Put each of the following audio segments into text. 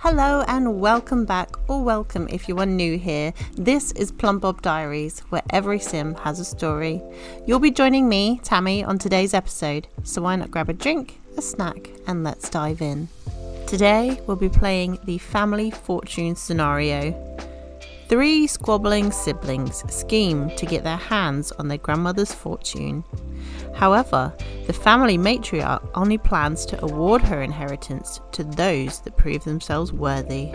Hello and welcome back, or welcome if you are new here. This is Plumbob Diaries, where every sim has a story. You'll be joining me, Tammy, on today's episode, so why not grab a drink, a snack, and let's dive in. Today we'll be playing the family fortune scenario. 3 squabbling siblings scheme to get their hands on their grandmother's fortune. However, the family matriarch only plans to award her inheritance to those that prove themselves worthy.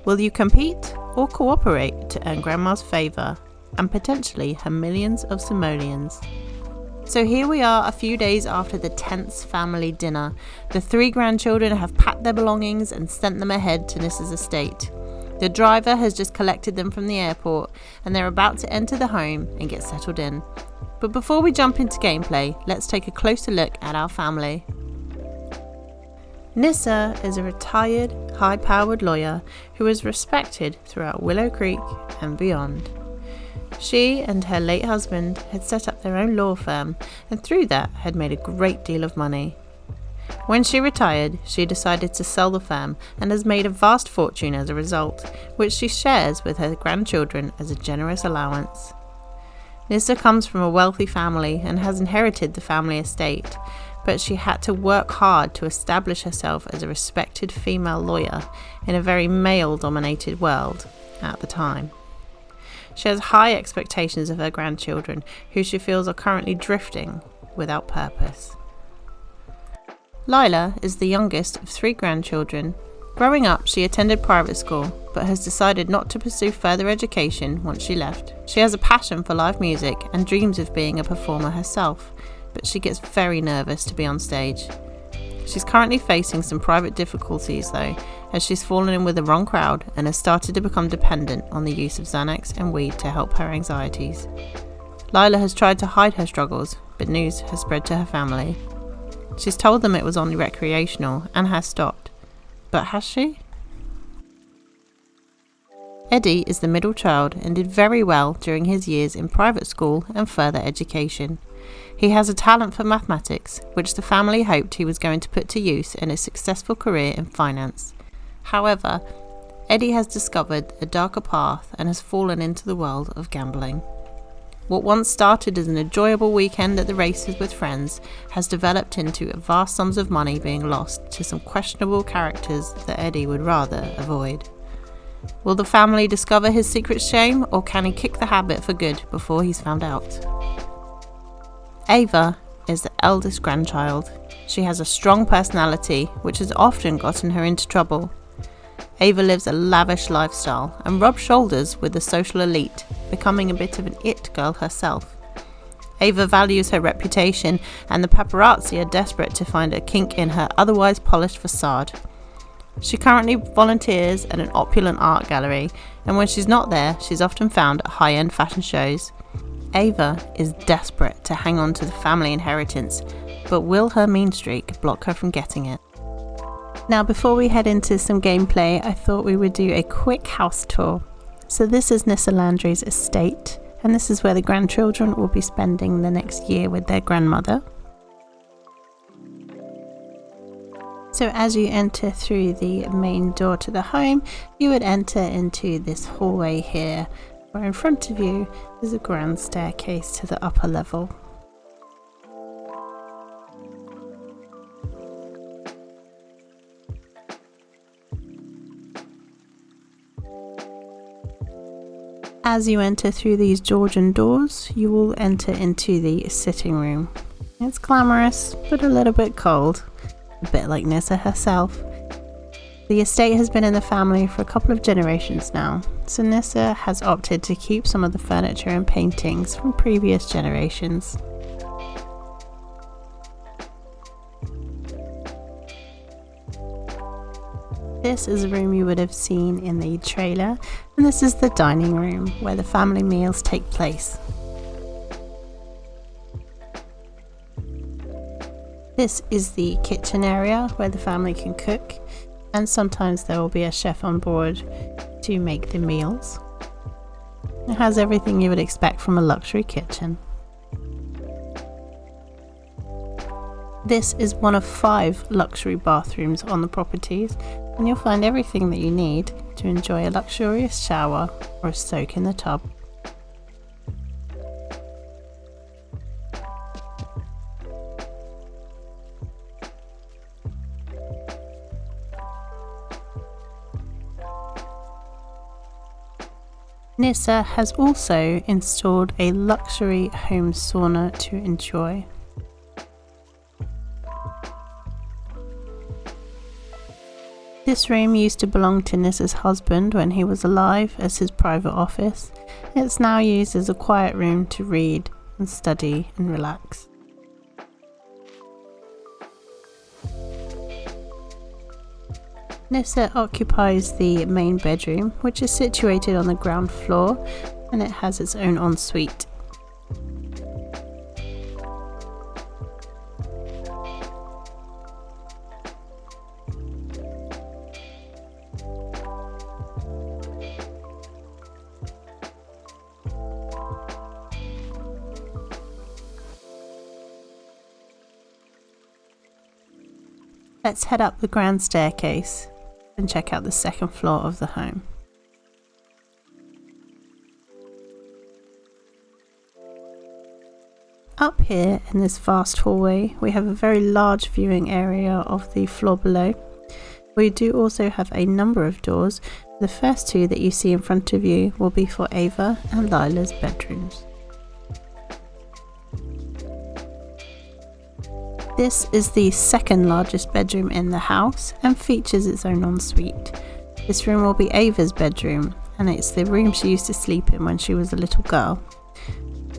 Will you compete or cooperate to earn Grandma's favour and potentially her millions of simoleons? So here we are a few days after the tense family dinner. The 3 grandchildren have packed their belongings and sent them ahead to Nissa's estate. The driver has just collected them from the airport and they're about to enter the home and get settled in. But before we jump into gameplay, let's take a closer look at our family. Nissa is a retired, high-powered lawyer who is respected throughout Willow Creek and beyond. She and her late husband had set up their own law firm and through that had made a great deal of money. When she retired, she decided to sell the firm and has made a vast fortune as a result, which she shares with her grandchildren as a generous allowance. Nissa comes from a wealthy family and has inherited the family estate, but she had to work hard to establish herself as a respected female lawyer in a very male-dominated world at the time. She has high expectations of her grandchildren, who she feels are currently drifting without purpose. Lila is the youngest of 3 grandchildren. Growing up, she attended private school, but has decided not to pursue further education once she left. She has a passion for live music and dreams of being a performer herself, but she gets very nervous to be on stage. She's currently facing some private difficulties though, as she's fallen in with the wrong crowd and has started to become dependent on the use of Xanax and weed to help her anxieties. Lila has tried to hide her struggles, but news has spread to her family. She's told them it was only recreational and has stopped. But has she? Eddie is the middle child and did very well during his years in private school and further education. He has a talent for mathematics, which the family hoped he was going to put to use in a successful career in finance. However, Eddie has discovered a darker path and has fallen into the world of gambling. What once started as an enjoyable weekend at the races with friends has developed into vast sums of money being lost to some questionable characters that Eddie would rather avoid. Will the family discover his secret shame, or can he kick the habit for good before he's found out? Ava is the eldest grandchild. She has a strong personality, which has often gotten her into trouble. Ava lives a lavish lifestyle and rubs shoulders with the social elite, becoming a bit of an it girl herself. Ava values her reputation and the paparazzi are desperate to find a kink in her otherwise polished facade. She currently volunteers at an opulent art gallery, and when she's not there, she's often found at high-end fashion shows. Ava is desperate to hang on to the family inheritance, but will her mean streak block her from getting it? Now, before we head into some gameplay, I thought we would do a quick house tour. So this is Nissa Landry's estate, and this is where the grandchildren will be spending the next year with their grandmother. So as you enter through the main door to the home, you would enter into this hallway here, where in front of you is a grand staircase to the upper level. As you enter through these Georgian doors, you will enter into the sitting room. It's glamorous, but a little bit cold, a bit like Nissa herself. The estate has been in the family for a couple of generations now, so Nissa has opted to keep some of the furniture and paintings from previous generations. This is a room you would have seen in the trailer, and this is the dining room where the family meals take place. This is the kitchen area where the family can cook, and sometimes there will be a chef on board to make the meals. It has everything you would expect from a luxury kitchen. This is one of 5 luxury bathrooms on the properties, and you'll find everything that you need to enjoy a luxurious shower or a soak in the tub. Nissa has also installed a luxury home sauna to enjoy. This room used to belong to Nissa's husband when he was alive as his private office. It's now used as a quiet room to read and study and relax. Nissa occupies the main bedroom, which is situated on the ground floor, and it has its own ensuite. Let's head up the grand staircase and check out the second floor of the home. Up here in this vast hallway, we have a very large viewing area of the floor below. We do also have a number of doors. The first two that you see in front of you will be for Ava and Lila's bedrooms. This is the second largest bedroom in the house and features its own ensuite. This room will be Ava's bedroom, and it's the room she used to sleep in when she was a little girl.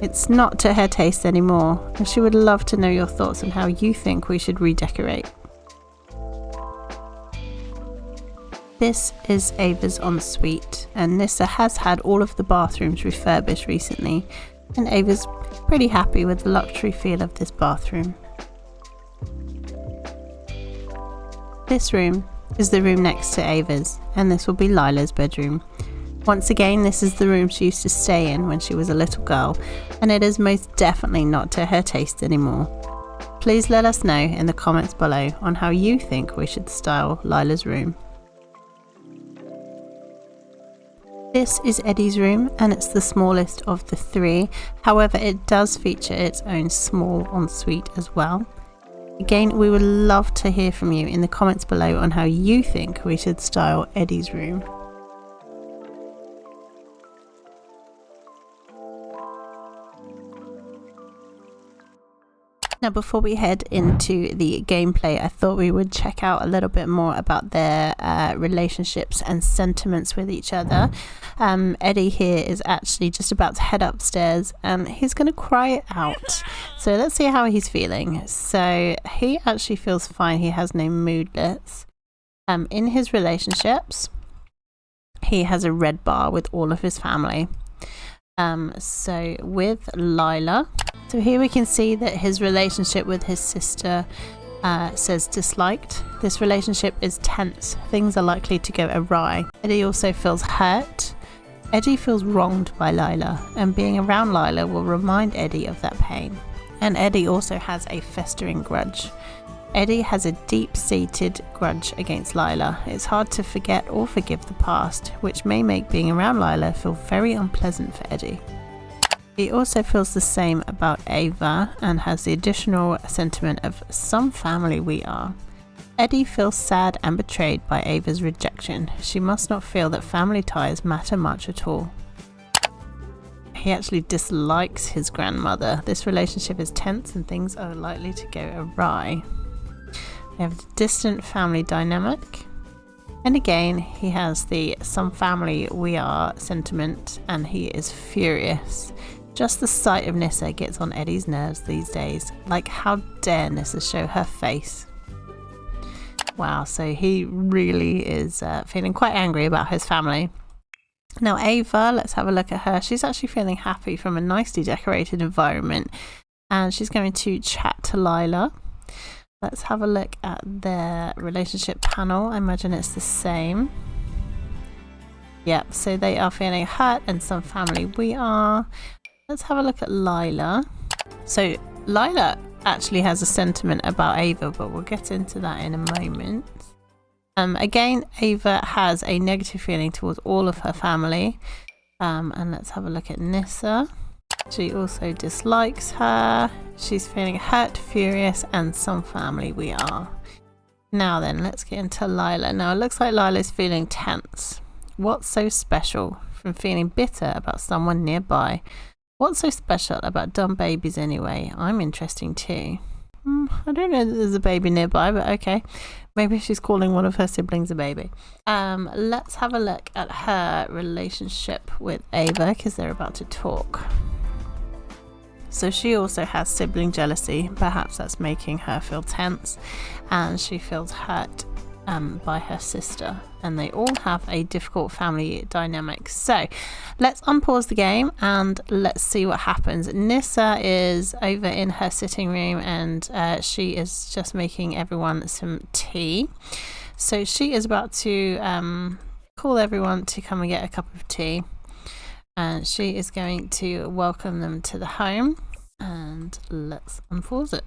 It's not to her taste anymore, and she would love to know your thoughts on how you think we should redecorate. This is Ava's ensuite, and Nissa has had all of the bathrooms refurbished recently, and Ava's pretty happy with the luxury feel of this bathroom. This room is the room next to Ava's, and this will be Lila's bedroom. Once again, this is the room she used to stay in when she was a little girl, and it is most definitely not to her taste anymore. Please let us know in the comments below on how you think we should style Lila's room. This is Eddie's room, and it's the smallest of the three. However, it does feature its own small ensuite as well. Again, we would love to hear from you in the comments below on how you think we should style Eddie's room. Now, before we head into the gameplay, I thought we would check out a little bit more about their relationships and sentiments with each other. Eddie here is actually just about to head upstairs and he's going to cry it out. So let's see how he's feeling. So he actually feels fine. He has no moodlets. In his relationships, he has a red bar with all of his family. So with Lila, so here we can see that his relationship with his sister says disliked. This relationship is tense. Things are likely to go awry. Eddie also feels hurt. Eddie feels wronged by Lila, and being around Lila will remind Eddie of that pain. And Eddie also has a festering grudge. Eddie has a deep-seated grudge against Lila. It's hard to forget or forgive the past, which may make being around Lila feel very unpleasant for Eddie. He also feels the same about Ava and has the additional sentiment of some family we are. Eddie feels sad and betrayed by Ava's rejection. She must not feel that family ties matter much at all. He actually dislikes his grandmother. This relationship is tense and things are likely to go awry. We have the distant family dynamic. And again, he has the some family we are sentiment, and he is furious. Just the sight of Nissa gets on Eddie's nerves these days. Like, how dare Nissa show her face? Wow, so he really is feeling quite angry about his family. Now Ava, let's have a look at her. She's actually feeling happy from a nicely decorated environment, and she's going to chat to Lila. Let's have a look at their relationship panel. I imagine it's the same. Yep, so they are feeling hurt and some family we are. Let's have a look at Lila. So Lila actually has a sentiment about Ava, but we'll get into that in a moment. Again, Ava has a negative feeling towards all of her family. And let's have a look at Nissa. She also dislikes her. She's feeling hurt, furious, and some family we are. Now then, let's get into Lila. Now it looks like Lila's feeling tense. What's so special from feeling bitter about someone nearby? What's so special about dumb babies anyway? I'm interesting too. I don't know that there's a baby nearby, but okay. Maybe she's calling one of her siblings a baby. Let's have a look at her relationship with Ava because they're about to talk. So she also has sibling jealousy. Perhaps that's making her feel tense, and she feels hurt by her sister, and they all have a difficult family dynamic. So let's unpause the game and let's see what happens. Nissa is over in her sitting room, and she is just making everyone some tea. So she is about to call everyone to come and get a cup of tea, and she is going to welcome them to the home. And let's unpause it.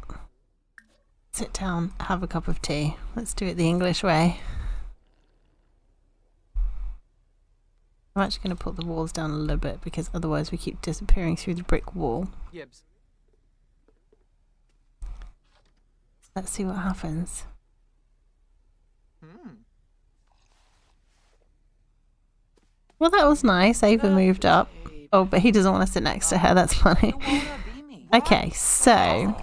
Sit down, have a cup of tea. Let's do it the English way. I'm actually going to put the walls down a little bit because otherwise we keep disappearing through the brick wall. Gibbs. Let's see what happens. Well, that was nice. Ava moved up. Oh, but he doesn't want to sit next to her. That's funny. Okay, so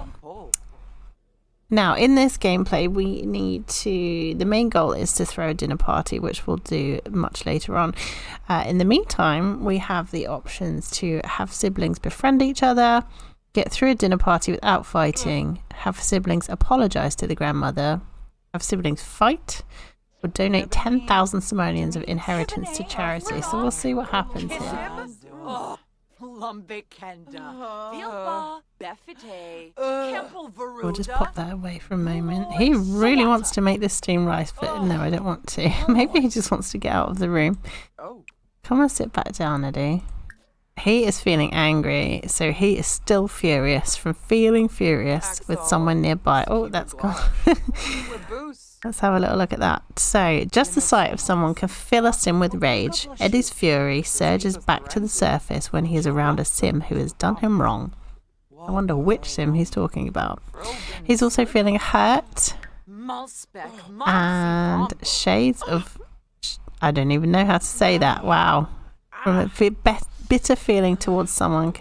now in this gameplay we need to, the main goal is to throw a dinner party, which we'll do much later on. In the meantime, we have the options to have siblings befriend each other, get through a dinner party without fighting, have siblings apologize to the grandmother, have siblings fight, or donate 10,000 simoleons of inheritance to charity. So we'll see what happens here. We'll just pop that away for a moment. He really wants to make this steamed rice, but no, I don't want to. Maybe he just wants to get out of the room. Come on, sit back down, Eddie. He is feeling angry, so he is still furious from feeling furious with someone nearby. Oh, that's gone. Let's have a little look at that. So, just the sight of someone can fill a sim with rage. Eddie's fury surges back to the surface when he is around a sim who has done him wrong. I wonder which sim he's talking about. He's also feeling hurt and shades of... I don't even know how to say that. Wow. From a bitter feeling towards someone,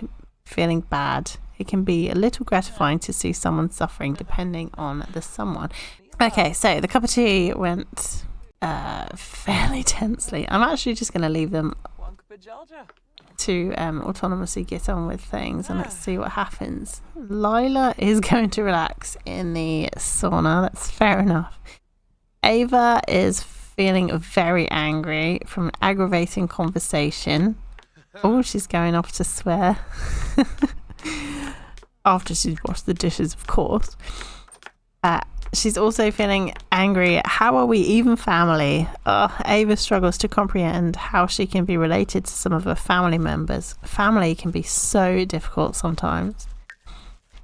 feeling bad. It can be a little gratifying to see someone suffering depending on the someone. Okay, so the cup of tea went fairly tensely. I'm actually just going to leave them to autonomously get on with things, and let's see what happens. Lila is going to relax in the sauna. That's fair enough. Ava is feeling very angry from an aggravating conversation. Oh, she's going off to swear. After she's washed the dishes, of course. She's also feeling angry at how are we even family? Ava struggles to comprehend how she can be related to some of her family members. Family can be so difficult sometimes.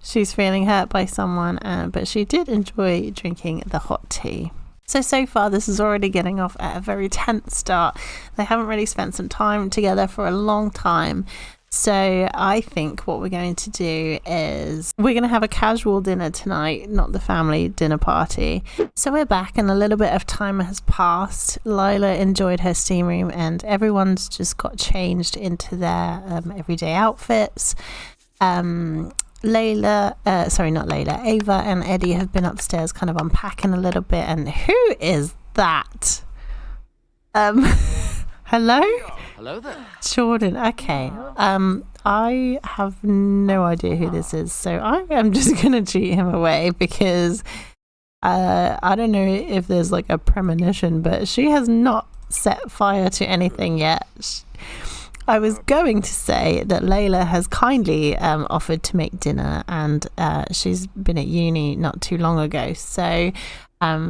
She's feeling hurt by someone, but she did enjoy drinking the hot tea. So far this is already getting off at a very tense start. They haven't really spent some time together for a long time. So I think what we're going to do is we're going to have a casual dinner tonight, not the family dinner party. So we're back and a little bit of time has passed. Lila enjoyed her steam room and everyone's just got changed into their everyday outfits. Ava and Eddie have been upstairs kind of unpacking a little bit. And who is that? Hello? Hello there. Jordan, okay. I have no idea who this is, so I am just going to cheat him away because I don't know if there's like a premonition, but she has not set fire to anything yet. I was going to say that Layla has kindly offered to make dinner, and she's been at uni not too long ago, so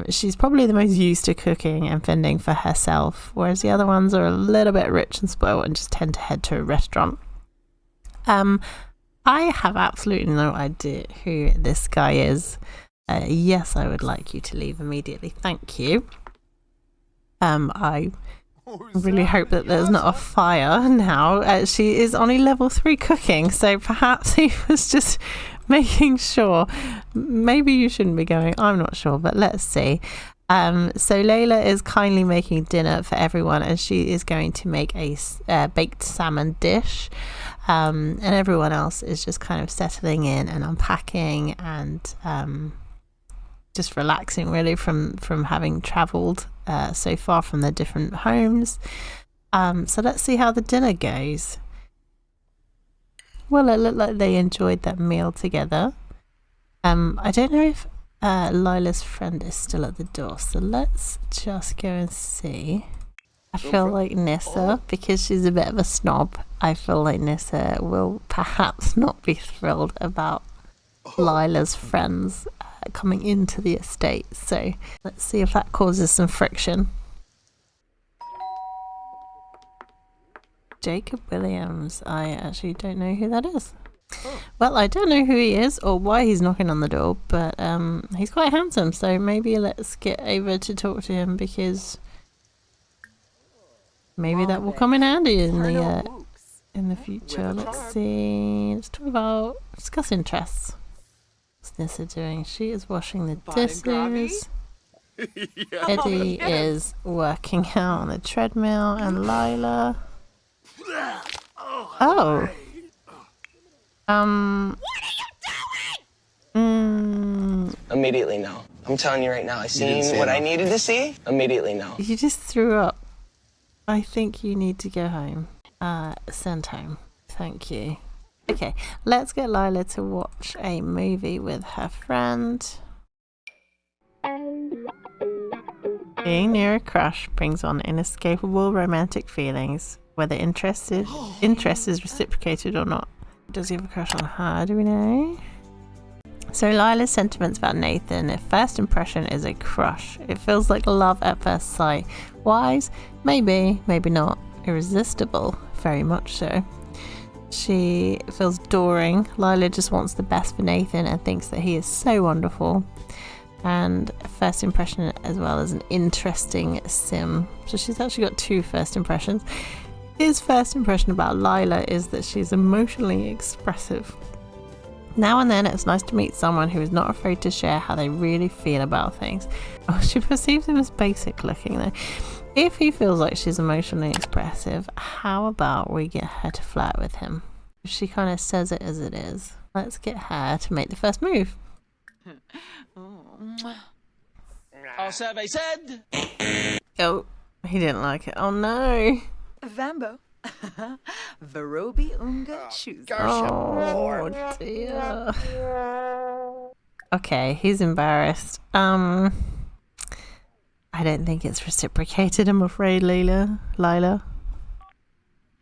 she's probably the most used to cooking and fending for herself, whereas the other ones are a little bit rich and spoiled and just tend to head to a restaurant. I have absolutely no idea who this guy is. Yes, I would like you to leave immediately. Thank you. I really hope that there's not a fire now. She is only level 3 cooking, so perhaps he was just making sure. Maybe you shouldn't be going, I'm not sure, but let's see. So Layla is kindly making dinner for everyone, and she is going to make a baked salmon dish, and everyone else is just kind of settling in and unpacking and just relaxing really from having travelled so far from their different homes. So let's see how the dinner goes. Well, it looked like they enjoyed that meal together. I don't know if Lila's friend is still at the door, so let's just go and see. I feel like Nissa, because she's a bit of a snob, I feel like Nissa will perhaps not be thrilled about Lila's friends coming into the estate. So let's see if that causes some friction. Jacob Williams. I actually don't know who that is. Well, I don't know who he is or why he's knocking on the door, but he's quite handsome, so maybe let's get over to talk to him, because maybe that will come in handy in the future. Let's see. Let's talk about discuss interests. What's Nissa doing? She is washing the dishes. Eddie is working out on the treadmill, and Lila. Oh. What are you doing? Immediately no. I'm telling you right now, I seen what I needed to see. Immediately no. You just threw up. I think you need to go home. Send home. Thank you. Okay, let's get Lila to watch a movie with her friend. Being near a crush brings on inescapable romantic feelings, whether interest is reciprocated or not. Does he have a crush on her? Do we know? So Lila's sentiments about Nathan at first impression is a crush. It feels like love at first sight. Wise? Maybe, maybe not. Irresistible? Very much so. She feels adoring. Lila just wants the best for Nathan and thinks that he is so wonderful. And first impression as well as an interesting sim. So she's actually got 2 first impressions. His first impression about Lila is that she's emotionally expressive. Now and then it's nice to meet someone who is not afraid to share how they really feel about things. Oh, she perceives him as basic looking though. If he feels like she's emotionally expressive, how about we get her to flirt with him? She kind of says it as it is. Let's get her to make the first move. All survey said. Oh, he didn't like it. Oh no. Vambo. Verobi unga choose. Oh dear. Okay, he's embarrassed. I don't think it's reciprocated, I'm afraid, Lila.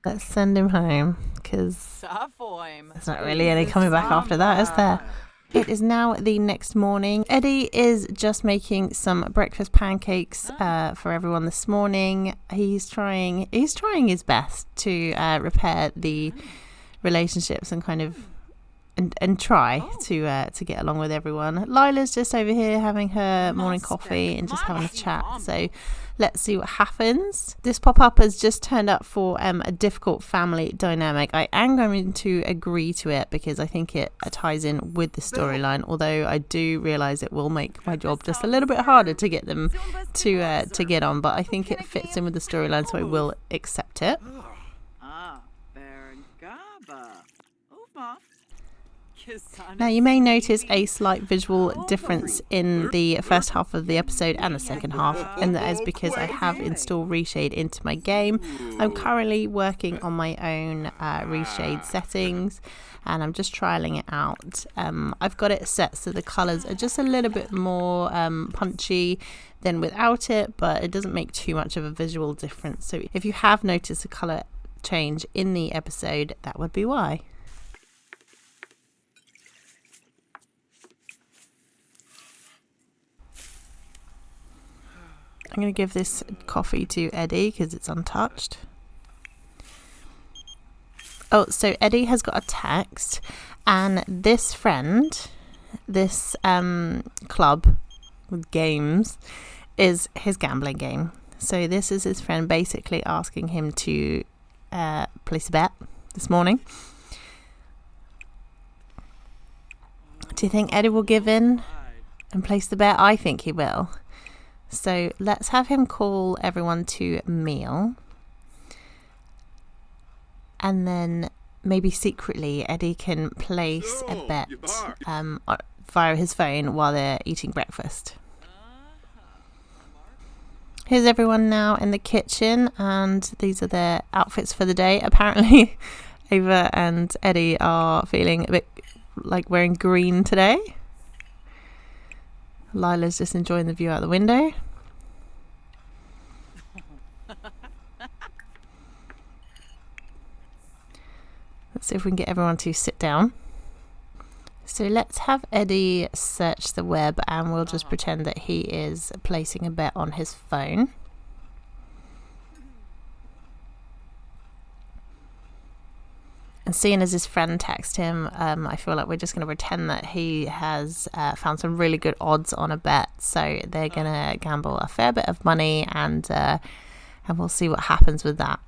Let's send him home, because there's not really any coming back after that, is there? It is now the next morning. Eddie is just making some breakfast pancakes for everyone this morning. He's trying his best to repair the relationships and kind of and try to get along with everyone. Lila's just over here having her morning coffee and just having a chat. So let's see what happens. This pop-up has just turned up for a difficult family dynamic. I am going to agree to it because I think it ties in with the storyline, although I do realise it will make my job just a little bit harder to get them to get on, but I think it fits in with the storyline, so I will accept it. Now you may notice a slight visual difference in the first half of the episode and the second half, and that is because I have installed reshade into my game. I'm currently working on my own reshade settings and I'm just trialing it out. I've got it set so the colours are just a little bit more punchy than without it, but it doesn't make too much of a visual difference. So if you have noticed a colour change in the episode, that would be why. I'm going to give this coffee to Eddie because it's untouched. Oh, so Eddie has got a text, and this friend, this club with games, is his gambling game. So this is his friend basically asking him to place a bet this morning. Do you think Eddie will give in and place the bet? I think he will. So let's have him call everyone to a meal. And then maybe secretly Eddie can place a bet via his phone while they're eating breakfast. Here's everyone now in the kitchen, and these are their outfits for the day. Apparently Ava and Eddie are feeling a bit like wearing green today. Lila's just enjoying the view out the window. Let's see if we can get everyone to sit down. So let's have Eddie search the web, and we'll just pretend that he is placing a bet on his phone. And seeing as his friend texted him, I feel like we're just going to pretend that he has found some really good odds on a bet. So they're going to gamble a fair bit of money, and we'll see what happens with that.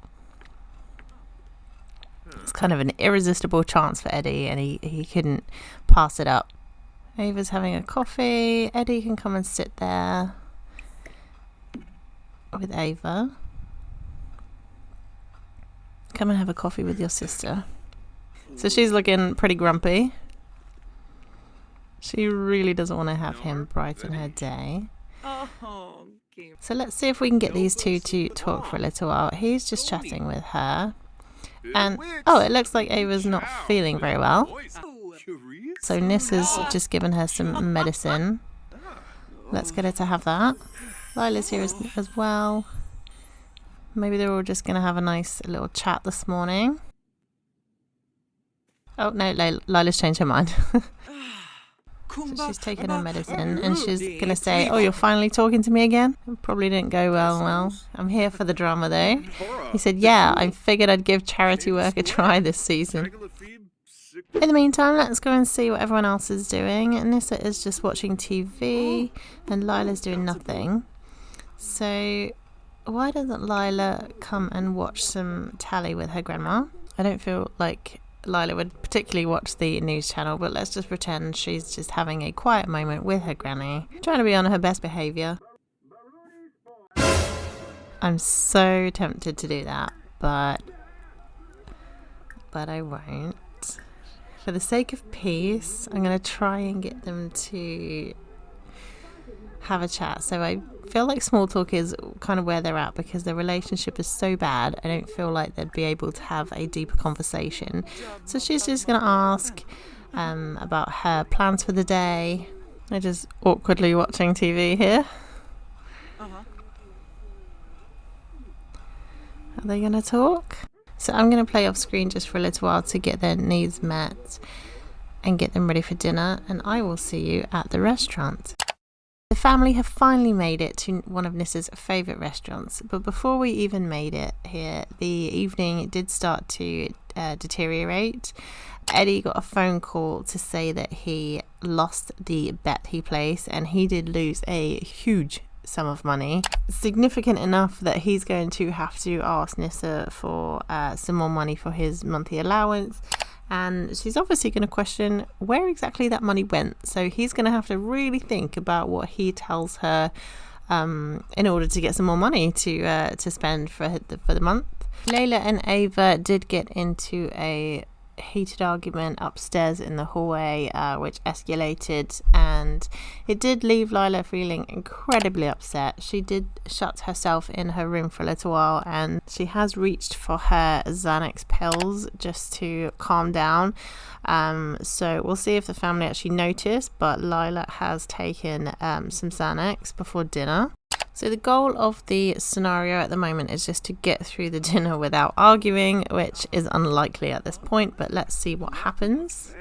It's kind of an irresistible chance for Eddie, and he couldn't pass it up. Ava's having a coffee. Eddie can come and sit there with Ava. Come and have a coffee with your sister. So she's looking pretty grumpy. She really doesn't want to have him brighten her day. So let's see if we can get these two to talk for a little while. He's just chatting with her. And it looks like Ava's not feeling very well. So Nis has just given her some medicine. Let's get her to have that. Lila's here as well. Maybe they're all just going to have a nice little chat this morning. Oh no, Lila's changed her mind. So she's taken her medicine, and she's going to say, "Oh, you're finally talking to me again?" It probably didn't go well. I'm here for the drama though. He said, "Yeah, I figured I'd give charity work a try this season." In the meantime, let's go and see what everyone else is doing. Nissa is just watching TV, and Lila's doing nothing. So why doesn't Lila come and watch some telly with her grandma? I don't feel like Lila would particularly watch the news channel, but let's just pretend she's just having a quiet moment with her granny, trying to be on her best behaviour. I'm so tempted to do that, but I won't. For the sake of peace, I'm going to try and get them to have a chat. So I feel like small talk is kind of where they're at, because their relationship is so bad. I don't feel like they'd be able to have a deeper conversation. So she's just going to ask about her plans for the day. They're just awkwardly watching TV here. Are they going to talk? So I'm going to play off screen just for a little while to get their needs met and get them ready for dinner, and I will see you at the restaurant. The family have finally made it to one of Nissa's favourite restaurants, but before we even made it here, the evening did start to deteriorate. Eddie got a phone call to say that he lost the bet he placed, and he did lose a huge sum of money, significant enough that he's going to have to ask Nissa for some more money for his monthly allowance. And she's obviously going to question where exactly that money went. So he's going to have to really think about what he tells her in order to get some more money to spend for the month. Layla and Ava did get into a heated argument upstairs in the hallway, which escalated, and it did leave Lila feeling incredibly upset. She did shut herself in her room for a little while, and she has reached for her Xanax pills just to calm down. So we'll see if the family actually notice, but Lila has taken some Xanax before dinner. So the goal of the scenario at the moment is just to get through the dinner without arguing, which is unlikely at this point, but let's see what happens.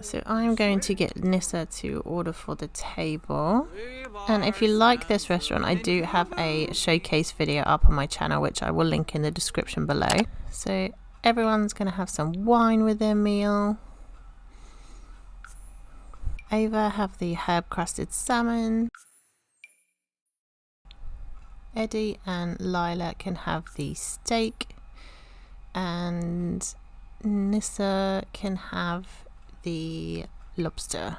So I'm going to get Nissa to order for the table. And if you like this restaurant, I do have a showcase video up on my channel, which I will link in the description below. So everyone's going to have some wine with their meal. Ava have the herb crusted salmon. Eddie and Lila can have the steak, and Nissa can have the lobster.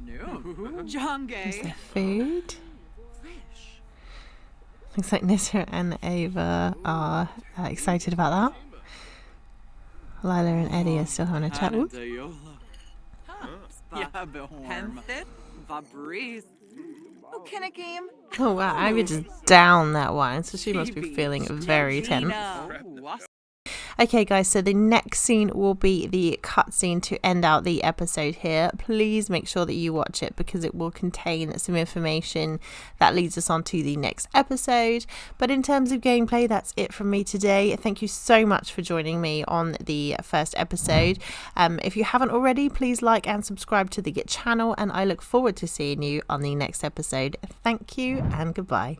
No. John Is there food? Looks like Nissa and Ava are excited about that. Lila and Eddie are still having a chat. Oops. Oh wow, Ivy just downed that wine, so she must be feeling very tense. Okay guys, so the next scene will be the cutscene to end out the episode here. Please make sure that you watch it because it will contain some information that leads us on to the next episode. But in terms of gameplay, that's it from me today. Thank you so much for joining me on the first episode. If you haven't already, please like and subscribe to the channel, and I look forward to seeing you on the next episode. Thank you and goodbye.